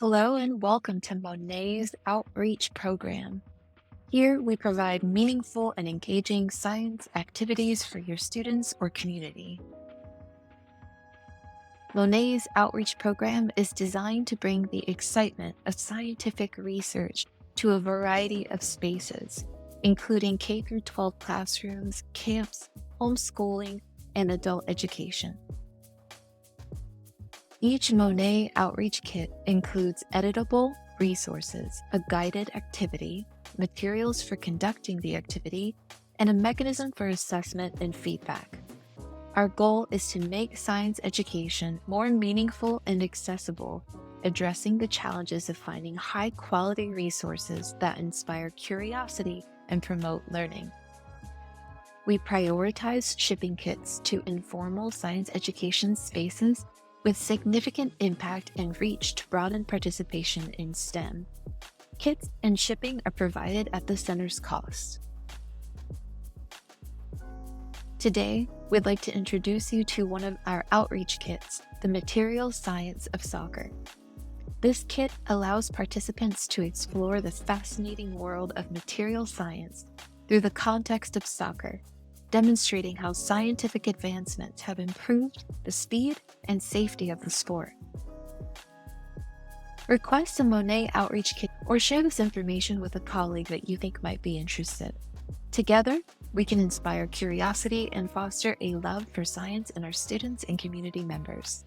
Hello and welcome to MONET's Outreach Program. Here we provide meaningful and engaging science activities for your students or community. MONET's Outreach Program is designed to bring the excitement of scientific research to a variety of spaces, including K-12 classrooms, camps, homeschooling, and adult education. Each MONET Outreach Kit includes editable resources, a guided activity, materials for conducting the activity, and a mechanism for assessment and feedback. Our goal is to make science education more meaningful and accessible, addressing the challenges of finding high-quality resources that inspire curiosity and promote learning. We prioritize shipping kits to informal science education spaces with significant impact and reach to broaden participation in STEM. Kits and shipping are provided at the center's cost. Today, we'd like to introduce you to one of our outreach kits, the Material Science of Soccer. This kit allows participants to explore the fascinating world of material science through the context of soccer, demonstrating how scientific advancements have improved the speed and safety of the sport. Request a MONET Outreach Kit or share this information with a colleague that you think might be interested. Together, we can inspire curiosity and foster a love for science in our students and community members.